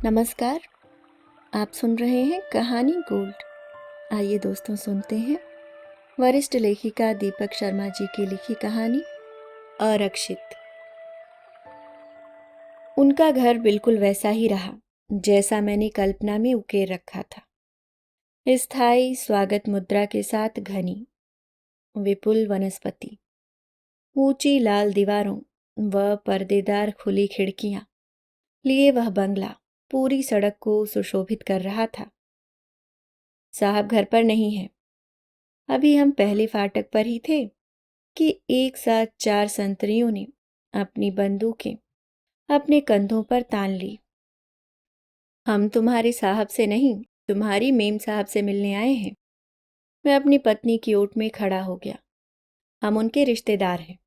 नमस्कार। आप सुन रहे हैं कहानी गोल्ड। आइए दोस्तों सुनते हैं वरिष्ठ लेखिका दीपक शर्मा जी की लिखी कहानी अरक्षित। उनका घर बिल्कुल वैसा ही रहा जैसा मैंने कल्पना में उकेर रखा था। स्थायी स्वागत मुद्रा के साथ घनी विपुल वनस्पति, ऊंची लाल दीवारों व पर्देदार खुली खिड़कियां लिए वह बंगला पूरी सड़क को सुशोभित कर रहा था। साहब घर पर नहीं है। अभी हम पहले फाटक पर ही थे कि एक साथ 4 संतरियों ने अपनी बंदूकें अपने कंधों पर तान ली। हम तुम्हारे साहब से नहीं, तुम्हारी मेम साहब से मिलने आए हैं। मैं अपनी पत्नी की ओट में खड़ा हो गया। हम उनके रिश्तेदार हैं।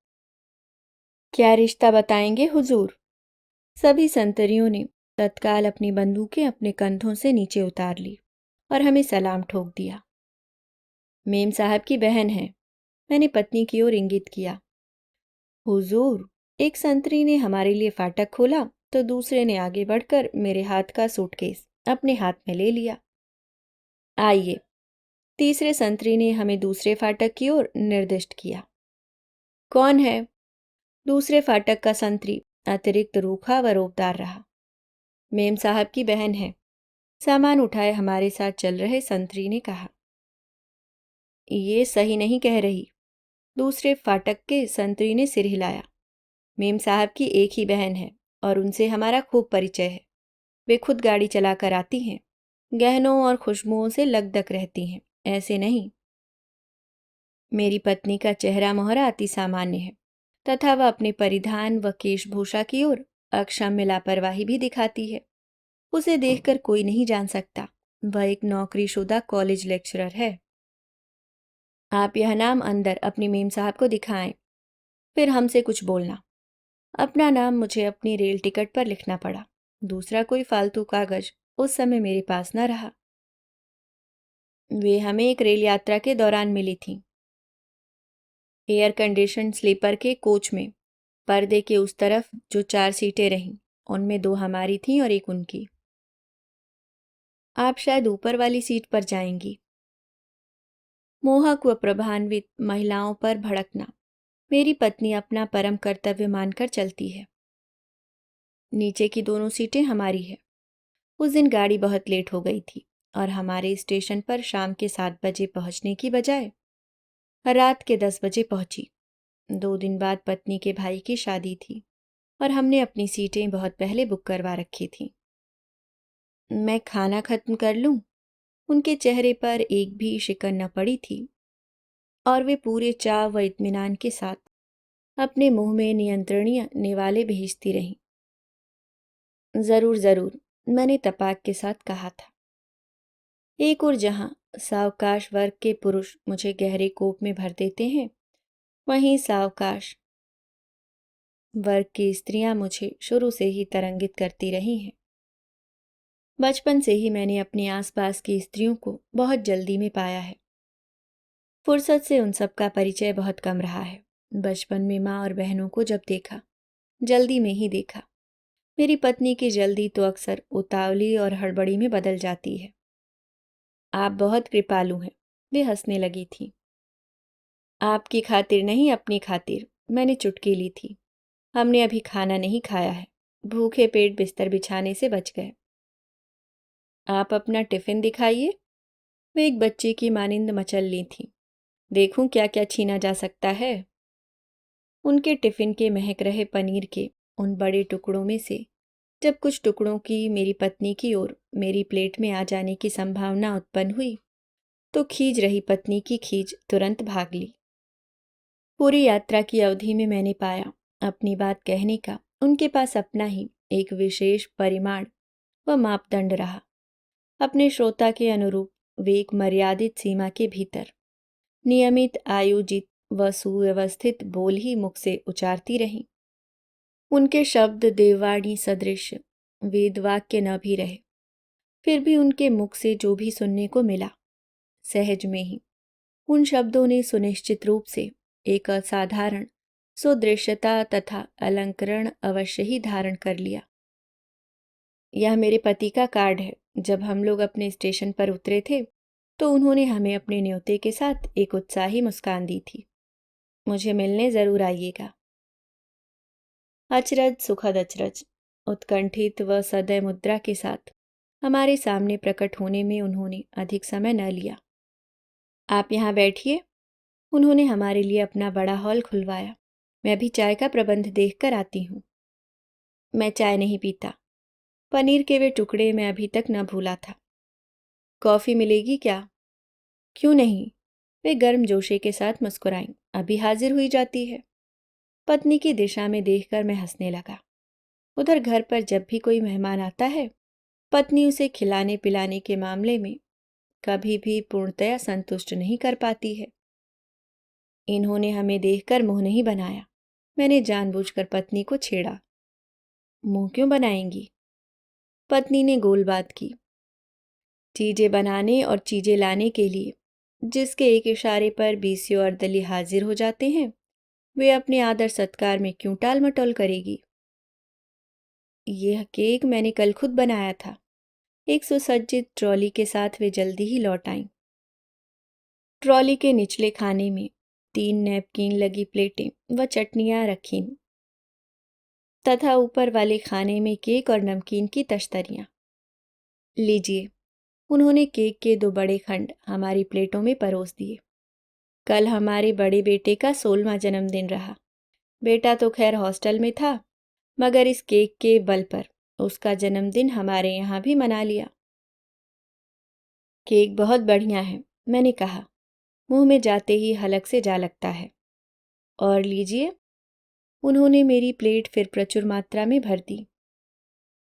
क्या रिश्ता बताएंगे हुजूर? सभी संतरियों ने तत्काल अपनी बंदूकें अपने कंधों से नीचे उतार ली और हमें सलाम ठोक दिया। मेम साहब की बहन है। मैंने पत्नी की ओर इंगित किया। हुजूर, एक संतरी ने हमारे लिए फाटक खोला तो दूसरे ने आगे बढ़कर मेरे हाथ का सूटकेस अपने हाथ में ले लिया। आइए। तीसरे संतरी ने हमें दूसरे फाटक की ओर निर्दिष्ट किया। कौन है? दूसरे फाटक का संतरी अतिरिक्त रूखा व रोबदार रहा। मेम साहब की बहन है। सामान उठाए हमारे साथ चल रहे संतरी ने कहा। ये सही नहीं कह रही। दूसरे फाटक के संतरी ने सिर हिलाया। मेम साहब की एक ही बहन है और उनसे हमारा खूब परिचय है। वे खुद गाड़ी चलाकर आती हैं, गहनों और खुशबुओं से लगदक रहती हैं, ऐसे नहीं। मेरी पत्नी का चेहरा मोहरा अति सामान्य है तथा वह अपने परिधान व केशभूषा की ओर अक्षम्य लापरवाही भी दिखाती है। उसे देखकर कोई नहीं जान सकता वह एक नौकरीशुदा कॉलेज लेक्चरर है। आप यह नाम अंदर अपनी मेम साहब को दिखाएं, फिर हमसे कुछ बोलना। अपना नाम मुझे अपनी रेल टिकट पर लिखना पड़ा। दूसरा कोई फालतू कागज उस समय मेरे पास न रहा। वे हमें एक रेल यात्रा के दौरान मिली थीं। एयर कंडीशन स्लीपर के कोच में पर्दे के उस तरफ जो 4 सीटें रहीं, उनमें 2 हमारी थीं और एक उनकी। आप शायद ऊपर वाली सीट पर जाएंगी। मोहक व प्रभान्वित महिलाओं पर भड़कना मेरी पत्नी अपना परम कर्तव्य मानकर चलती है। नीचे की दोनों सीटें हमारी है। उस दिन गाड़ी बहुत लेट हो गई थी और हमारे स्टेशन पर शाम के 7 बजे पहुंचने की बजाय रात के 10 बजे पहुंची। 2 दिन बाद पत्नी के भाई की शादी थी और हमने अपनी सीटें बहुत पहले बुक करवा रखी थीं। मैं खाना खत्म कर लूं? उनके चेहरे पर एक भी शिकन न पड़ी थी और वे पूरे चाव व इत्मीनान के साथ अपने मुंह में नियंत्रणीय निवाले भेजती रहीं। जरूर जरूर, मैंने तपाक के साथ कहा था। एक और जहां सावकाश वर्ग के पुरुष मुझे गहरे कोप में भर देते हैं, वहीं सावकाश वर्ग की स्त्रियां मुझे शुरू से ही तरंगित करती रही हैं। बचपन से ही मैंने अपने आसपास की स्त्रियों को बहुत जल्दी में पाया है। फुर्सत से उन सब का परिचय बहुत कम रहा है। बचपन में माँ और बहनों को जब देखा, जल्दी में ही देखा। मेरी पत्नी की जल्दी तो अक्सर उतावली और हड़बड़ी में बदल जाती है। आप बहुत कृपालु हैं, वे हंसने लगी थी। आपकी खातिर नहीं, अपनी खातिर मैंने चुटकी ली थी। हमने अभी खाना नहीं खाया है। भूखे पेट बिस्तर बिछाने से बच गए। आप अपना टिफिन दिखाइए। वे एक बच्चे की मानिंद मचल ली थी। देखूं क्या क्या छीना जा सकता है। उनके टिफिन के महक रहे पनीर के उन बड़े टुकड़ों में से जब कुछ टुकड़ों की मेरी पत्नी की ओर मेरी प्लेट में आ जाने की संभावना उत्पन्न हुई, तो खींच रही पत्नी की खींच तुरंत भाग ली। पूरी यात्रा की अवधि में मैंने पाया अपनी बात कहने का उनके पास अपना ही एक विशेष परिमाण व मापदंड रहा। अपने श्रोता के अनुरूप वे एक मर्यादित सीमा के भीतर नियमित, आयोजित व सुव्यवस्थित बोल ही मुख से उचारती रहीं। उनके शब्द देववाणी सदृश वेदवाक्य न भी रहे, फिर भी उनके मुख से जो भी सुनने को मिला, सहज में ही उन शब्दों ने सुनिश्चित रूप से एक असाधारण सुदृश्यता तथा अलंकरण अवश्य ही धारण कर लिया। यह मेरे पति का कार्ड है। जब हम लोग अपने स्टेशन पर उतरे थे तो उन्होंने हमें अपने न्योते के साथ एक उत्साही मुस्कान दी थी। मुझे मिलने जरूर आइएगा। अचरज सुखद अचरज, उत्कंठित व सदैव मुद्रा के साथ हमारे सामने प्रकट होने में उन्होंने अधिक समय न लिया। आप यहाँ बैठिए। उन्होंने हमारे लिए अपना बड़ा हॉल खुलवाया। मैं भी चाय का प्रबंध देख कर आती हूँ। मैं चाय नहीं पीता। पनीर के वे टुकड़े मैं अभी तक न भूला था। कॉफ़ी मिलेगी क्या? क्यों नहीं? वे गर्मजोशी के साथ मुस्कुराईं। अभी हाजिर हुई जाती है। पत्नी की दिशा में देखकर मैं हंसने लगा। उधर घर पर जब भी कोई मेहमान आता है, पत्नी उसे खिलाने पिलाने के मामले में कभी भी पूर्णतया संतुष्ट नहीं कर पाती है। इन्होंने हमें देखकर मुंह नहीं बनाया। मैंने जानबूझकर पत्नी को छेड़ा। मुंह क्यों बनाएंगी? पत्नी ने गोल बात की। चीजें बनाने और चीजें लाने के लिए जिसके एक इशारे पर बीसियों अर्दली हाजिर हो जाते हैं, वे अपने आदर सत्कार में क्यों टाल मटोल करेगी? यह केक मैंने कल खुद बनाया था। एक सुसज्जित ट्रॉली के साथ वे जल्दी ही लौट आईं। ट्रॉली के निचले खाने में 3 नैपकिन लगी प्लेटें व चटनियां रखीं तथा ऊपर वाले खाने में केक और नमकीन की तश्तरियां। लीजिए। उन्होंने केक के 2 बड़े खंड हमारी प्लेटों में परोस दिए। कल हमारे बड़े बेटे का 16वां जन्मदिन रहा। बेटा तो खैर हॉस्टल में था, मगर इस केक के बल पर उसका जन्मदिन हमारे यहाँ भी मना लिया। केक बहुत बढ़िया है, मैंने कहा। मुंह में जाते ही हलक से जा लगता है। और लीजिए। उन्होंने मेरी प्लेट फिर प्रचुर मात्रा में भर दी।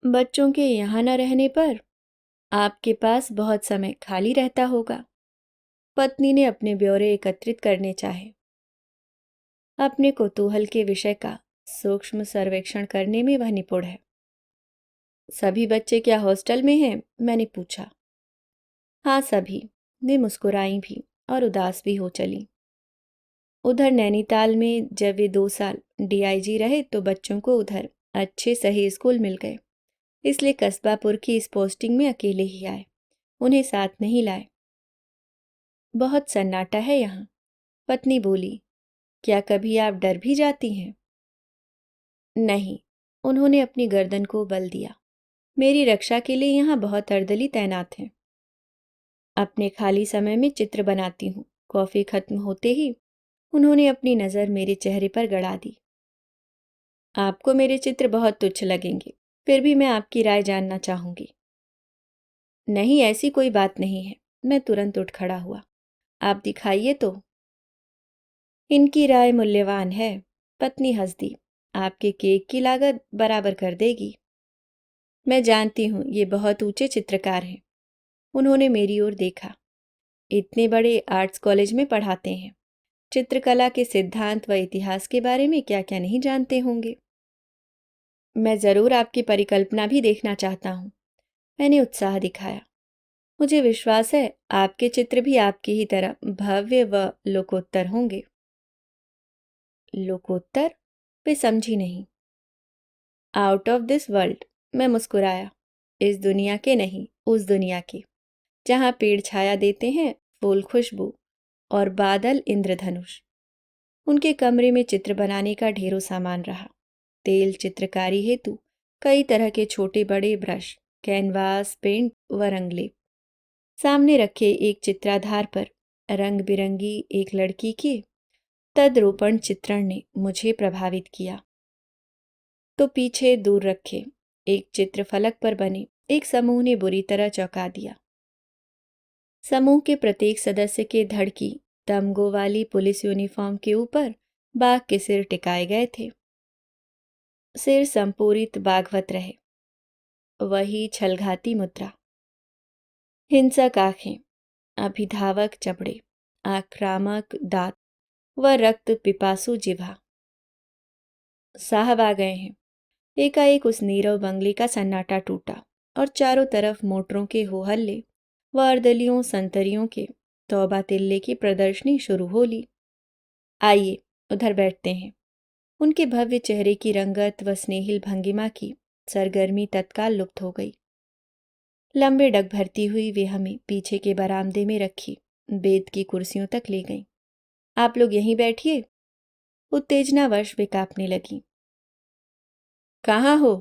बच्चों के यहाँ न रहने पर आपके पास बहुत समय खाली रहता होगा। पत्नी ने अपने ब्यौरे एकत्रित करने चाहे। अपने कौतूहल के विषय का सूक्ष्म सर्वेक्षण करने में वह निपुण है। सभी बच्चे क्या हॉस्टल में हैं? मैंने पूछा। हाँ, सभी। वे मुस्कुराई भी और उदास भी हो चली। उधर नैनीताल में जब वे 2 साल डीआईजी रहे तो बच्चों को उधर अच्छे सही स्कूल मिल गए, इसलिए कस्बापुर की इस पोस्टिंग में अकेले ही आए। उन्हें साथ नहीं लाए। बहुत सन्नाटा है यहाँ। पत्नी बोली। क्या कभी आप डर भी जाती हैं? नहीं। उन्होंने अपनी गर्दन को बल दिया। मेरी रक्षा के लिए यहाँ बहुत अर्दली तैनात हैं। अपने खाली समय में चित्र बनाती हूँ। कॉफी खत्म होते ही उन्होंने अपनी नज़र मेरे चेहरे पर गड़ा दी। आपको मेरे चित्र बहुत तुच्छ लगेंगे, फिर भी मैं आपकी राय जानना चाहूंगी। नहीं, ऐसी कोई बात नहीं है। मैं तुरंत उठ खड़ा हुआ। आप दिखाइए तो। इनकी राय मूल्यवान है। पत्नी हंस दी। आपके केक की लागत बराबर कर देगी। मैं जानती हूँ ये बहुत ऊंचे चित्रकार हैं। उन्होंने मेरी ओर देखा। इतने बड़े आर्ट्स कॉलेज में पढ़ाते हैं। चित्रकला के सिद्धांत व इतिहास के बारे में क्या क्या नहीं जानते होंगे। मैं ज़रूर आपकी परिकल्पना भी देखना चाहता हूँ। मैंने उत्साह दिखाया। मुझे विश्वास है आपके चित्र भी आपकी ही तरह भव्य व लोकोत्तर होंगे। लोकोत्तर? वे समझी नहीं। Out of this world. मैं मुस्कुराया। इस दुनिया के नहीं, उस दुनिया के, जहाँ पेड़ छाया देते हैं, फूल खुशबू और बादल इंद्रधनुष। उनके कमरे में चित्र बनाने का ढेरों सामान रहा। तेल चित्रकारी हेतु कई तरह के छोटे बड़े ब्रश, कैनवास, पेंट व रंगले। सामने रखे एक चित्राधार पर रंग बिरंगी एक लड़की की तद्रूपण चित्रण ने मुझे प्रभावित किया। तो पीछे दूर रखे एक चित्र फलक पर बने एक समूह ने बुरी तरह चौंका दिया। समूह के प्रत्येक सदस्य के धड़ की तमगो वाली पुलिस यूनिफॉर्म के ऊपर बाघ के सिर टिकाए गए थे। सिर संपूरित बाघवत रहे। वही छलघाती मुद्रा। हिंसक आंखें, अभिधावक जबड़े, आक्रामक दांत व रक्त पिपासु जिह्वा। साहब आ गए हैं। एकाएक उस नीरव बंगले का सन्नाटा टूटा और चारों तरफ मोटरों के हो हल्ले व अर्दलियों संतरियों के तौबा तिल्ले की प्रदर्शनी शुरू हो ली। आइए, उधर बैठते हैं। उनके भव्य चेहरे की रंगत व स्नेहिल भंगिमा की सरगर्मी तत्काल लुप्त हो गई। लंबे डग भरती हुई वे हमें पीछे के बरामदे में रखी बेद की कुर्सियों तक ले गईं। आप लोग यहीं बैठिए। उत्तेजनावश वे कांपने लगी। कहाँ हो?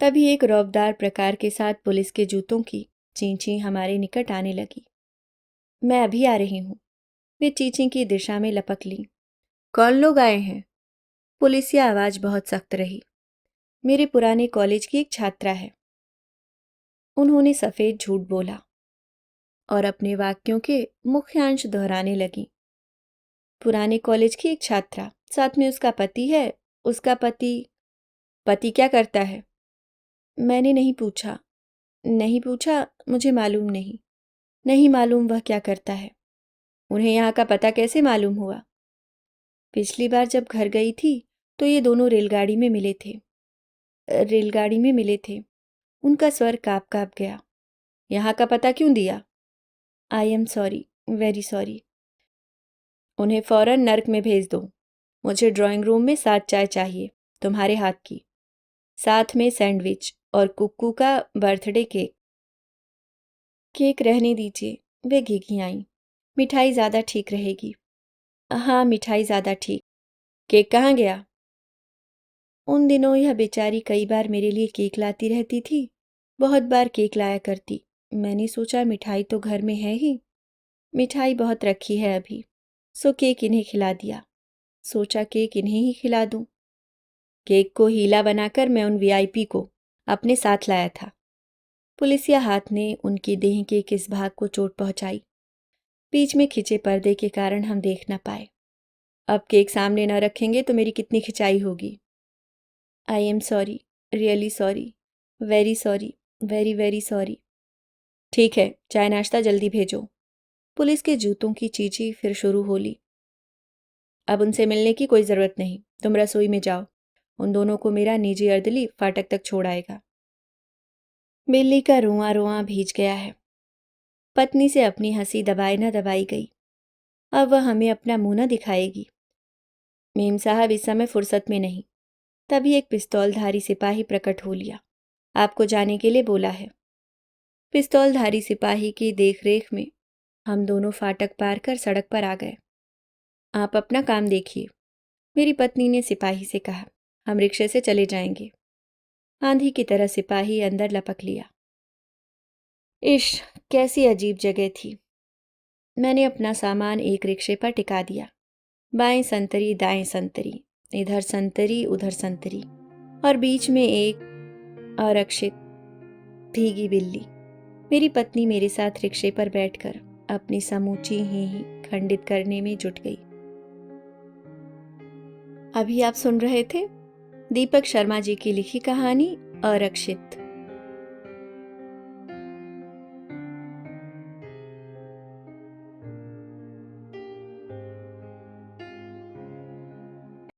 तभी एक रौबदार प्रकार के साथ पुलिस के जूतों की चींची हमारे निकट आने लगी। मैं अभी आ रही हूँ। वे चींची की दिशा में लपक ली। कौन लोग आए हैं? पुलिसिया आवाज बहुत सख्त रही। मेरे पुराने कॉलेज की एक छात्रा है। उन्होंने सफेद झूठ बोला और अपने वाक्यों के मुख्यांश दोहराने लगी। पुराने कॉलेज की एक छात्रा, साथ में उसका पति है। उसका पति क्या करता है? मैंने नहीं पूछा। नहीं पूछा, मुझे मालूम नहीं। नहीं मालूम वह क्या करता है। उन्हें यहाँ का पता कैसे मालूम हुआ? पिछली बार जब घर गई थी तो ये दोनों रेलगाड़ी में मिले थे। रेलगाड़ी में मिले थे। उनका स्वर काँप काँप गया। यहाँ का पता क्यों दिया? I am sorry, very sorry. उन्हें फौरन नर्क में भेज दो। मुझे ड्राइंग रूम में 7 चाय चाहिए, तुम्हारे हाथ की, साथ में सैंडविच और कुक्कू का बर्थडे केक। केक रहने दीजिए, वे घिघियाईं। मिठाई ज़्यादा ठीक रहेगी। हाँ, मिठाई ज़्यादा ठीक। केक कहाँ गया? उन दिनों यह बेचारी कई बार मेरे लिए केक लाती रहती थी। बहुत बार केक लाया करती। मैंने सोचा मिठाई तो घर में है ही। मिठाई बहुत रखी है अभी, सो केक इन्हें खिला दिया। सोचा केक इन्हें ही खिला दूं। केक को हीला बनाकर मैं उन वीआईपी को अपने साथ लाया था। पुलिसिया हाथ ने उनकी देह के किस भाग को चोट पहुंचाई। बीच में खिंचे पर्दे के कारण हम देख न पाए। अब केक सामने न रखेंगे तो मेरी कितनी खिंचाई होगी। I am sorry, really sorry, very sorry, very very sorry. ठीक है, चाय नाश्ता जल्दी भेजो। पुलिस के जूतों की चींची फिर शुरू हो ली। अब उनसे मिलने की कोई ज़रूरत नहीं, तुम रसोई में जाओ। उन दोनों को मेरा निजी अर्दली फाटक तक छोड़ आएगा। बिल्ली का रुआं रुआं भीज गया है। पत्नी से अपनी हंसी दबाए न दबाई गई। अब वह हमें अपना मुंह न दिखाएगी। मेम साहब इस समय फुर्सत में नहीं। तभी एक पिस्तौलधारी सिपाही प्रकट हो लिया। आपको जाने के लिए बोला है। पिस्तौलधारी सिपाही की देखरेख में हम दोनों फाटक पार कर सड़क पर आ गए। आप अपना काम देखिए, मेरी पत्नी ने सिपाही से कहा। हम रिक्शे से चले जाएंगे। आंधी की तरह सिपाही अंदर लपक लिया। इश, कैसी अजीब जगह थी। मैंने अपना सामान एक रिक्शे पर टिका दिया। बाएं संतरी दाएं संतरी, इधर संतरी उधर संतरी, और बीच में एक आरक्षित भीगी बिल्ली। मेरी पत्नी मेरे साथ रिक्शे पर बैठकर अपनी समूची ही खंडित करने में जुट गई। अभी आप सुन रहे थे दीपक शर्मा जी की लिखी कहानी आरक्षित।